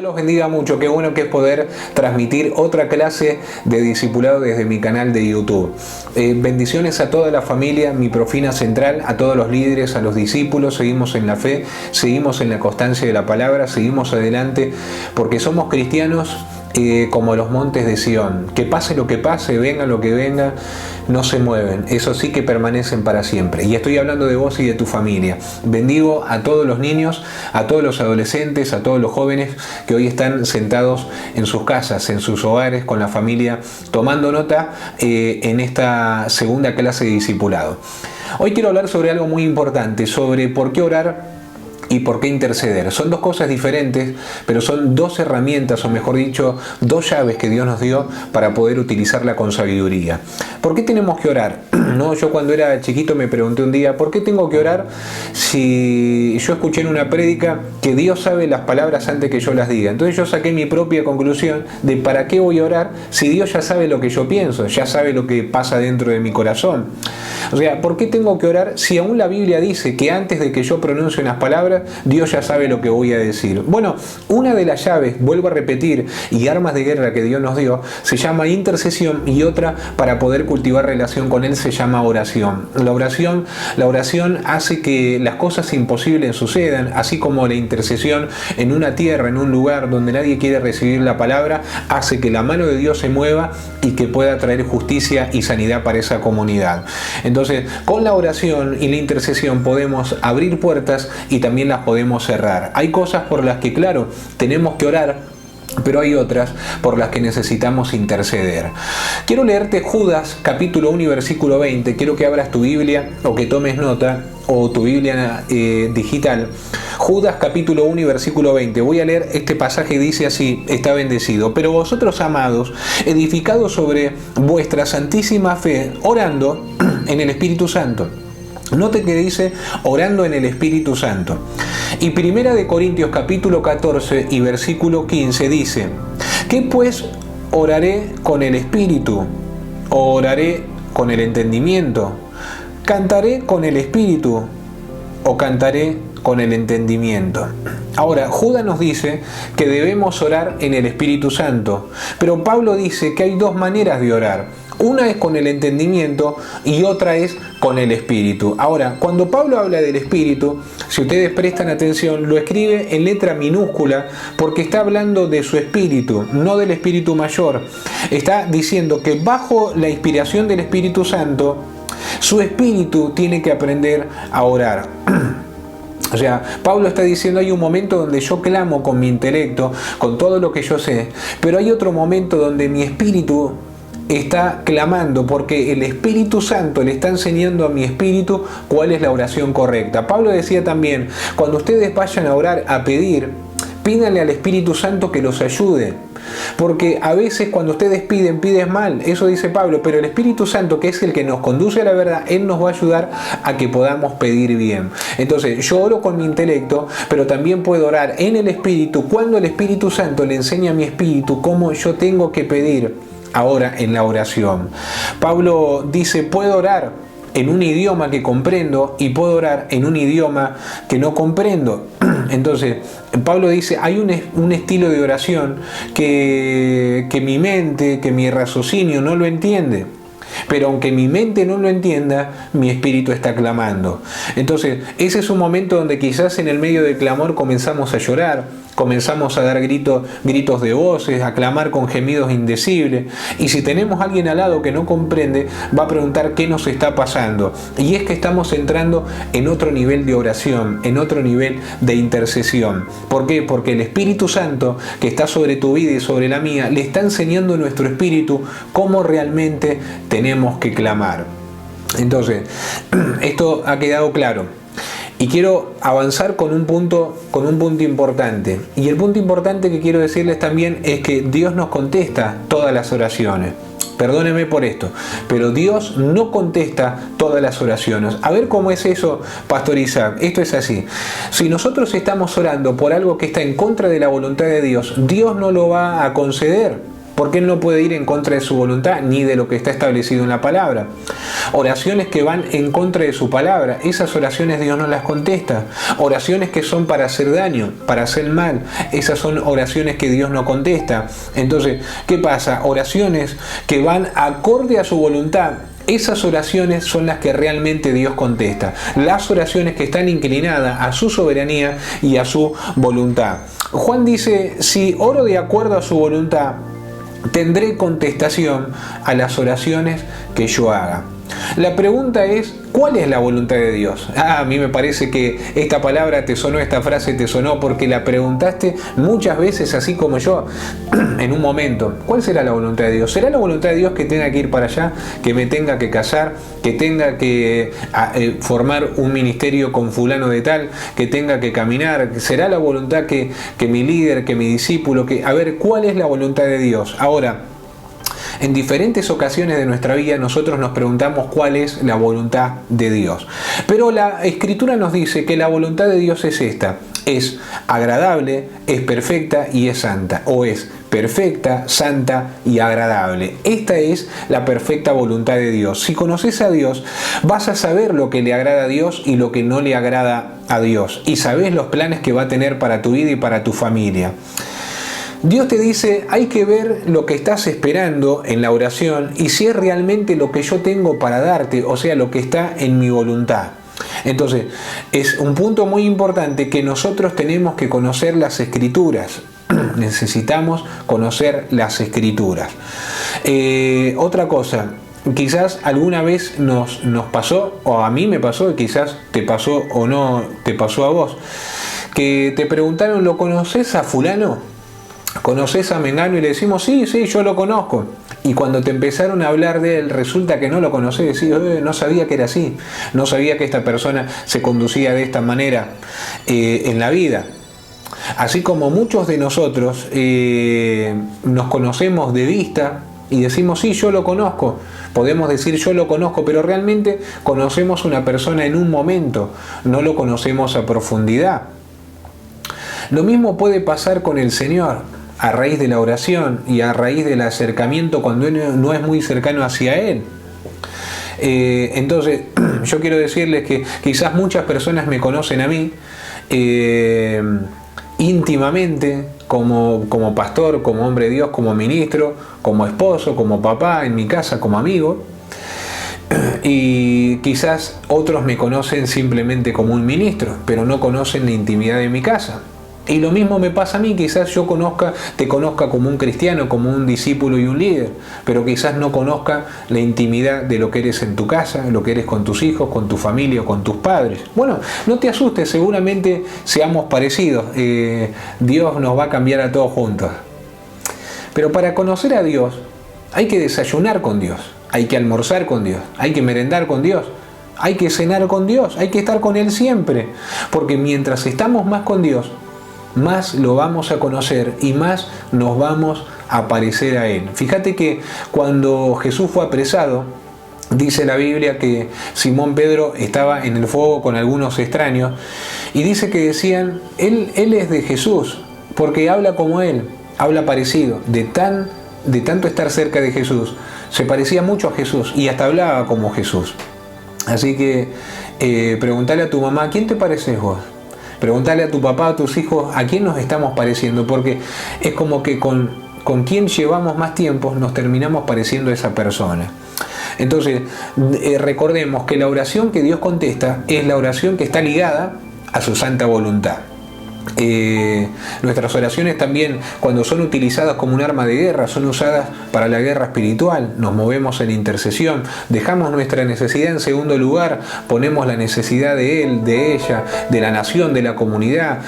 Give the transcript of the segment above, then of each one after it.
Dios los bendiga mucho, qué bueno que es poder transmitir otra clase de discipulado desde mi canal de YouTube. Bendiciones a toda la familia, mi Profina Central, a todos los líderes, a los discípulos, seguimos en la fe, seguimos en la constancia de la palabra, seguimos adelante, porque somos cristianos como los montes de Sión, que pase lo que pase, venga lo que venga, no se mueven, eso sí que permanecen para siempre. Y estoy hablando de vos y de tu familia. Bendigo a todos los niños, a todos los adolescentes, a todos los jóvenes que hoy están sentados en sus casas, en sus hogares, con la familia, tomando nota en esta segunda clase de discipulado. Hoy quiero hablar sobre algo muy importante, sobre por qué orar y por qué interceder. Son dos cosas diferentes, pero son dos herramientas, o mejor dicho, dos llaves que Dios nos dio para poder utilizarla con sabiduría. ¿Por qué tenemos que orar? No, yo cuando era chiquito me pregunté un día, ¿por qué tengo que orar si yo escuché en una prédica que Dios sabe las palabras antes que yo las diga? Entonces yo saqué mi propia conclusión de ¿para qué voy a orar si Dios ya sabe lo que yo pienso, ya sabe lo que pasa dentro de mi corazón? O sea, ¿por qué tengo que orar si aún la Biblia dice que antes de que yo pronuncie unas palabras, Dios ya sabe lo que voy a decir? Bueno, una de las llaves, vuelvo a repetir, y armas de guerra que Dios nos dio, se llama intercesión, y otra para poder cultivar relación con Él se llama oración. La oración hace que las cosas imposibles sucedan, así como la intercesión en una tierra, en un lugar donde nadie quiere recibir la palabra, hace que la mano de Dios se mueva y que pueda traer justicia y sanidad para esa comunidad. Entonces, con la oración y la intercesión podemos abrir puertas y también las podemos cerrar. Hay cosas por las que, claro, tenemos que orar, pero hay otras por las que necesitamos interceder. Quiero leerte Judas capítulo 1 y versículo 20. Quiero que abras tu Biblia o que tomes nota, o tu Biblia digital. Judas capítulo 1 y versículo 20. Voy a leer este pasaje, dice así: está bendecido. Pero vosotros, amados, edificados sobre vuestra santísima fe, orando en el Espíritu Santo. Note que dice orando en el Espíritu Santo. Y Primera de Corintios capítulo 14 y versículo 15 dice: ¿qué pues oraré con el Espíritu? ¿O oraré con el entendimiento? ¿Cantaré con el Espíritu? ¿O cantaré con el entendimiento? Ahora, Judas nos dice que debemos orar en el Espíritu Santo, pero Pablo dice que hay dos maneras de orar. Una es con el entendimiento y otra es con el Espíritu. Ahora, cuando Pablo habla del Espíritu, si ustedes prestan atención, lo escribe en letra minúscula porque está hablando de su Espíritu, no del Espíritu mayor. Está diciendo que bajo la inspiración del Espíritu Santo, su Espíritu tiene que aprender a orar. O sea, Pablo está diciendo, hay un momento donde yo clamo con mi intelecto, con todo lo que yo sé, pero hay otro momento donde mi espíritu está clamando, porque el Espíritu Santo le está enseñando a mi espíritu cuál es la oración correcta. Pablo decía también, cuando ustedes vayan a orar, a pedir, pídanle al Espíritu Santo que los ayude. Porque a veces cuando ustedes piden mal, eso dice Pablo, pero el Espíritu Santo, que es el que nos conduce a la verdad, Él nos va a ayudar a que podamos pedir bien. Entonces yo oro con mi intelecto, pero también puedo orar en el Espíritu, cuando el Espíritu Santo le enseña a mi espíritu cómo yo tengo que pedir ahora en la oración. Pablo dice, puedo orar en un idioma que comprendo y puedo orar en un idioma que no comprendo. Entonces, Pablo dice, hay un estilo de oración que mi mente, que mi raciocinio no lo entiende. Pero aunque mi mente no lo entienda, mi espíritu está clamando. Entonces, ese es un momento donde quizás en el medio del clamor comenzamos a llorar, comenzamos a dar gritos de voces, a clamar con gemidos indecibles. Y si tenemos a alguien al lado que no comprende, va a preguntar qué nos está pasando. Y es que estamos entrando en otro nivel de oración, en otro nivel de intercesión. ¿Por qué? Porque el Espíritu Santo que está sobre tu vida y sobre la mía, le está enseñando a nuestro espíritu cómo realmente tenemos que clamar. Entonces, esto ha quedado claro. Y quiero avanzar con un punto importante. Y el punto importante que quiero decirles también es que Dios nos contesta todas las oraciones. Perdóneme por esto, pero Dios no contesta todas las oraciones. A ver cómo es eso, Pastor Isaac. Esto es así. Si nosotros estamos orando por algo que está en contra de la voluntad de Dios, Dios no lo va a conceder. porque Él no puede ir en contra de su voluntad ni de lo que está establecido en la palabra. Oraciones que van en contra de su palabra, esas oraciones Dios no las contesta. Oraciones que son para hacer daño, para hacer mal, esas son oraciones que Dios no contesta. Entonces, ¿qué pasa? Oraciones que van acorde a su voluntad, esas oraciones son las que realmente Dios contesta. Las oraciones que están inclinadas a su soberanía y a su voluntad. Juan dice, si oro de acuerdo a su voluntad, tendré contestación a las oraciones que yo haga. La pregunta es, ¿cuál es la voluntad de Dios? A mí me parece que esta palabra te sonó, esta frase te sonó porque la preguntaste muchas veces, así como yo, en un momento. ¿Cuál será la voluntad de Dios? ¿Será la voluntad de Dios que tenga que ir para allá, que me tenga que casar, que tenga que formar un ministerio con fulano de tal, que tenga que caminar? ¿Será la voluntad que mi líder, que mi discípulo, a ver, ¿cuál es la voluntad de Dios? Ahora, en diferentes ocasiones de nuestra vida nosotros nos preguntamos cuál es la voluntad de Dios. Pero la Escritura nos dice que la voluntad de Dios es esta. Es agradable, es perfecta y es santa. O es perfecta, santa y agradable. Esta es la perfecta voluntad de Dios. Si conoces a Dios, vas a saber lo que le agrada a Dios y lo que no le agrada a Dios. Y sabes los planes que va a tener para tu vida y para tu familia. Dios te dice, hay que ver lo que estás esperando en la oración y si es realmente lo que yo tengo para darte, o sea, lo que está en mi voluntad. Entonces, es un punto muy importante que nosotros tenemos que conocer las Escrituras. Necesitamos conocer las Escrituras. Otra cosa, quizás alguna vez nos pasó, o a mí me pasó, y quizás te pasó o no te pasó a vos, que te preguntaron, ¿lo conoces a fulano? ¿Conoces a Mengano? Y le decimos, sí, yo lo conozco. Y cuando te empezaron a hablar de él, resulta que no lo conocés. Decís, no sabía que era así. No sabía que esta persona se conducía de esta manera en la vida. Así como muchos de nosotros nos conocemos de vista y decimos, sí, yo lo conozco. Podemos decir, yo lo conozco, pero realmente conocemos una persona en un momento. No lo conocemos a profundidad. Lo mismo puede pasar con el Señor. A raíz de la oración y a raíz del acercamiento cuando uno no es muy cercano hacia Él. Entonces, yo quiero decirles que quizás muchas personas me conocen a mí íntimamente, como pastor, como hombre de Dios, como ministro, como esposo, como papá en mi casa, como amigo. Y quizás otros me conocen simplemente como un ministro, pero no conocen la intimidad de mi casa. Y lo mismo me pasa a mí, quizás yo te conozca como un cristiano, como un discípulo y un líder, pero quizás no conozca la intimidad de lo que eres en tu casa, lo que eres con tus hijos, con tu familia o con tus padres. Bueno, no te asustes, seguramente seamos parecidos. Dios nos va a cambiar a todos juntos. Pero para conocer a Dios hay que desayunar con Dios, hay que almorzar con Dios, hay que merendar con Dios. Hay que cenar con Dios, hay que estar con Él siempre, porque mientras estamos más con Dios, más lo vamos a conocer y más nos vamos a parecer a Él. Fíjate que cuando Jesús fue apresado, dice la Biblia que Simón Pedro estaba en el fuego con algunos extraños y dice que decían, Él es de Jesús, porque habla como Él, habla parecido, de tanto estar cerca de Jesús, se parecía mucho a Jesús y hasta hablaba como Jesús. Así que preguntale a tu mamá, ¿a quién te pareces vos? Preguntale a tu papá, a tus hijos, ¿a quién nos estamos pareciendo? Porque es como que con quien llevamos más tiempo nos terminamos pareciendo a esa persona. Entonces, recordemos que la oración que Dios contesta es la oración que está ligada a su santa voluntad. Nuestras oraciones también, cuando son utilizadas como un arma de guerra, son usadas para la guerra espiritual. Nos movemos en intercesión, dejamos nuestra necesidad en segundo lugar, ponemos la necesidad de él, de ella, de la nación, de la comunidad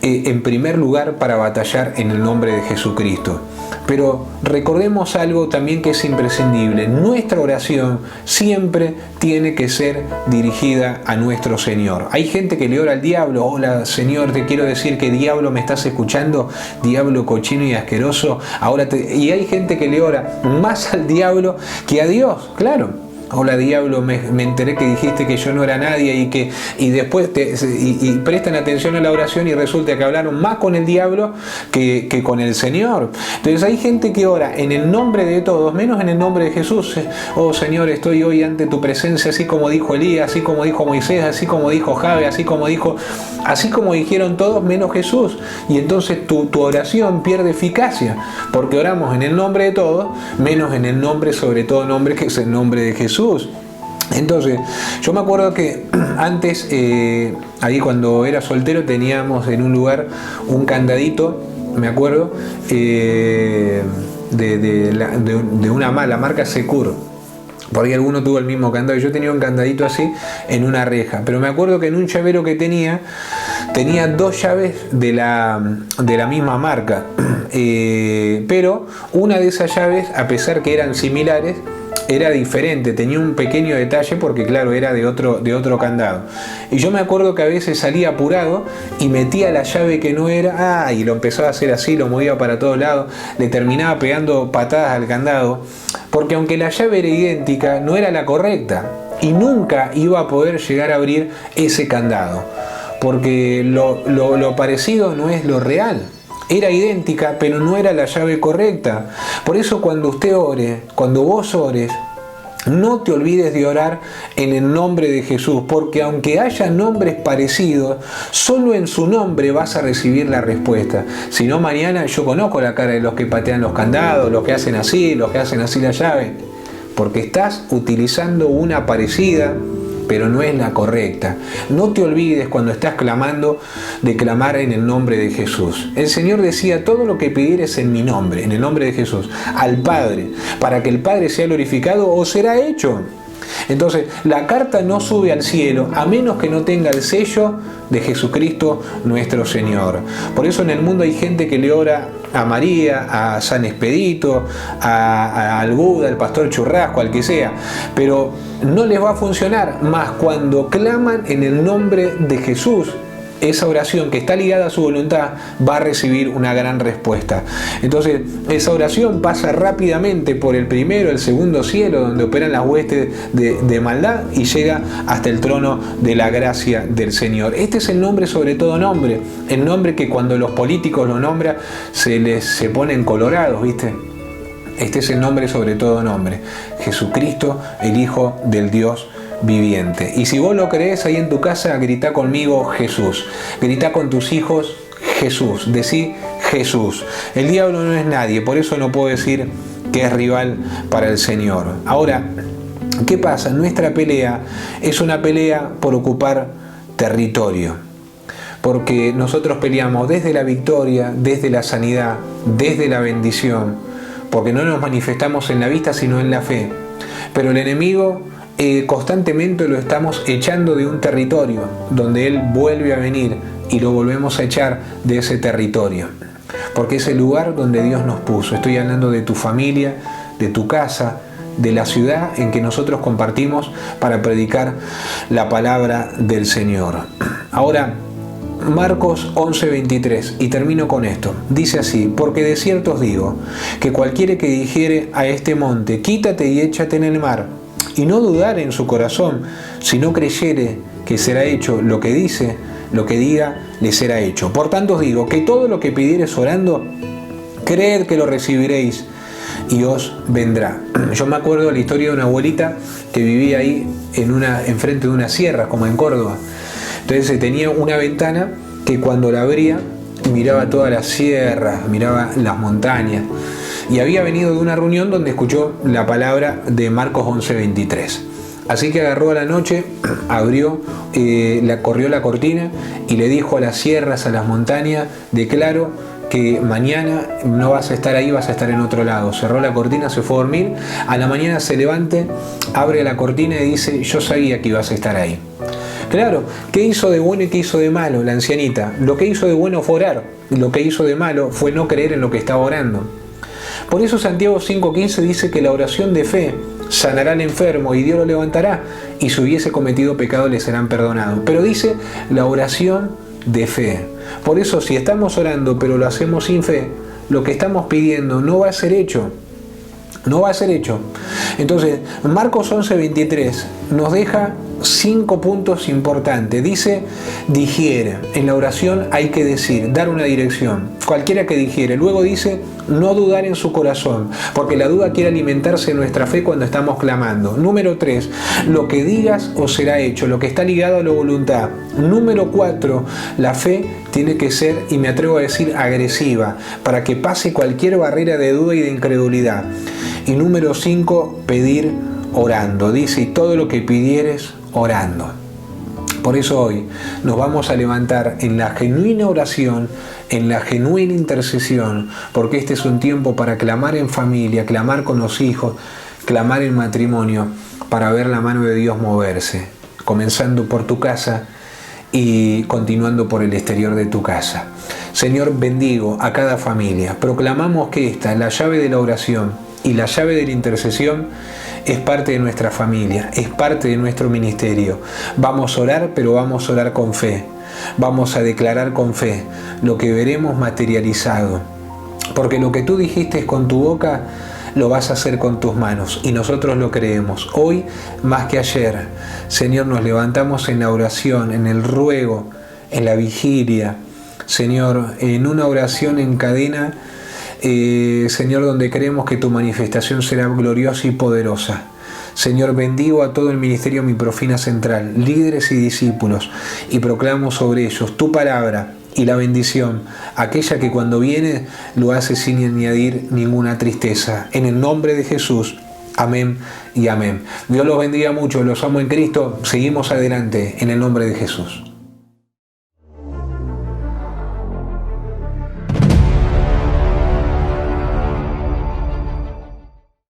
en primer lugar para batallar en el nombre de Jesucristo. Pero recordemos algo también que es imprescindible. Nuestra oración siempre tiene que ser dirigida a nuestro Señor. Hay gente que le ora al diablo. Hola Señor, te quiero decir que diablo, ¿me estás escuchando? Diablo cochino y asqueroso. Y hay gente que le ora más al diablo que a Dios, claro. Hola diablo, me enteré que dijiste que yo no era nadie y después prestan atención a la oración y resulta que hablaron más con el diablo que con el Señor. Entonces hay gente que ora en el nombre de todos, menos en el nombre de Jesús. Oh Señor, estoy hoy ante tu presencia, así como dijo Elías, así como dijo Moisés, así como dijo Jabe, así como dijeron todos menos Jesús. Y entonces tu oración pierde eficacia, porque oramos en el nombre de todos, menos en el nombre sobre todo nombre, que es el nombre de Jesús. Entonces, yo me acuerdo que antes, ahí cuando era soltero, teníamos en un lugar un candadito, me acuerdo, de una marca Secur. Por ahí alguno tuvo el mismo candado. Yo tenía un candadito así en una reja. Pero me acuerdo que en un llavero que tenía 2 llaves de la misma marca. Pero una de esas llaves, a pesar que eran similares, era diferente, tenía un pequeño detalle porque claro, era de otro candado. Y yo me acuerdo que a veces salía apurado y metía la llave que no era, y lo empezaba a hacer así, lo movía para todos lados, le terminaba pegando patadas al candado, porque aunque la llave era idéntica, no era la correcta y nunca iba a poder llegar a abrir ese candado, porque lo parecido no es lo real. Era idéntica, pero no era la llave correcta. Por eso cuando usted ore, cuando vos ores, no te olvides de orar en el nombre de Jesús, porque aunque haya nombres parecidos, solo en su nombre vas a recibir la respuesta. Si no, mañana yo conozco la cara de los que patean los candados, los que hacen así la llave, porque estás utilizando una parecida, pero no es la correcta. No te olvides cuando estás clamando de clamar en el nombre de Jesús. El Señor decía: todo lo que pidieres en mi nombre, en el nombre de Jesús, al Padre, para que el Padre sea glorificado, os será hecho. Entonces, la carta no sube al cielo a menos que no tenga el sello de Jesucristo nuestro Señor. Por eso en el mundo hay gente que le ora a María, a San Expedito, al Buda, al Pastor Churrasco, al que sea, pero no les va a funcionar más cuando claman en el nombre de Jesús. Esa oración que está ligada a su voluntad va a recibir una gran respuesta. Entonces, esa oración pasa rápidamente por el primero, el segundo cielo, donde operan las huestes de maldad, y llega hasta el trono de la gracia del Señor. Este es el nombre sobre todo nombre, el nombre que cuando los políticos lo nombran se ponen colorados, ¿viste? Este es el nombre sobre todo nombre, Jesucristo, el Hijo del Dios viviente. Y si vos lo crees, ahí en tu casa, grita conmigo Jesús. Grita con tus hijos Jesús. Decí Jesús. El diablo no es nadie, por eso no puedo decir que es rival para el Señor. Ahora, ¿qué pasa? Nuestra pelea es una pelea por ocupar territorio. Porque nosotros peleamos desde la victoria, desde la sanidad, desde la bendición, porque no nos manifestamos en la vista sino en la fe. Pero el enemigo constantemente lo estamos echando de un territorio donde él vuelve a venir y lo volvemos a echar de ese territorio, porque es el lugar donde Dios nos puso. Estoy hablando de tu familia, de tu casa, de la ciudad en que nosotros compartimos para predicar la palabra del Señor. Ahora, Marcos 11:23, y termino con esto. Dice así: porque de cierto os digo, que cualquiera que dijere a este monte, quítate y échate en el mar, y no dudar en su corazón, si no creyere que será hecho lo que dice, lo que diga, le será hecho. Por tanto os digo, que todo lo que pidiereis orando, creed que lo recibiréis, y os vendrá. Yo me acuerdo de la historia de una abuelita que vivía ahí enfrente de una sierra, como en Córdoba. Entonces tenía una ventana que cuando la abría miraba todas las sierras, miraba las montañas, y había venido de una reunión donde escuchó la palabra de Marcos 11:23. Así que agarró a la noche, abrió, corrió la cortina y le dijo a las sierras, a las montañas: declaro que mañana no vas a estar ahí, vas a estar en otro lado. Cerró la cortina, se fue a dormir. A la mañana se levanta, abre la cortina y dice: yo sabía que ibas a estar ahí. Claro, ¿qué hizo de bueno y qué hizo de malo la ancianita? Lo que hizo de bueno fue orar, lo que hizo de malo fue no creer en lo que estaba orando. Por eso Santiago 5:15 dice que la oración de fe sanará al enfermo y Dios lo levantará, y si hubiese cometido pecado le serán perdonados. Pero dice la oración de fe. Por eso, si estamos orando pero lo hacemos sin fe, lo que estamos pidiendo no va a ser hecho. no va a ser hecho. Entonces, Marcos 11:23 nos deja 5 puntos importantes. Dice, digiere. En la oración hay que decir, dar una dirección. Cualquiera que digiere. Luego dice, no dudar en su corazón, porque la duda quiere alimentarse de nuestra fe cuando estamos clamando. Número 3, lo que digas os será hecho, lo que está ligado a la voluntad. Número 4, la fe tiene que ser, y me atrevo a decir, agresiva, para que pase cualquier barrera de duda y de incredulidad. Y número 5, pedir orando. Dice, y todo lo que pidieres, orando. Por eso hoy nos vamos a levantar en la genuina oración, en la genuina intercesión, porque este es un tiempo para clamar en familia, clamar con los hijos, clamar en matrimonio, para ver la mano de Dios moverse, comenzando por tu casa y continuando por el exterior de tu casa. Señor, bendigo a cada familia. Proclamamos que esta, la llave de la oración y la llave de la intercesión, es parte de nuestra familia, es parte de nuestro ministerio. Vamos a orar, pero vamos a orar con fe. Vamos a declarar con fe lo que veremos materializado. Porque lo que tú dijiste con tu boca, lo vas a hacer con tus manos. Y nosotros lo creemos. Hoy, más que ayer, Señor, nos levantamos en la oración, en el ruego, en la vigilia. Señor, en una oración en cadena, Señor, donde creemos que tu manifestación será gloriosa y poderosa. Señor, bendigo a todo el ministerio Mi Profina Central, líderes y discípulos, y proclamo sobre ellos tu palabra y la bendición, aquella que cuando viene lo hace sin añadir ninguna tristeza. En el nombre de Jesús, amén y amén. Dios los bendiga mucho, los amo en Cristo, seguimos adelante en el nombre de Jesús.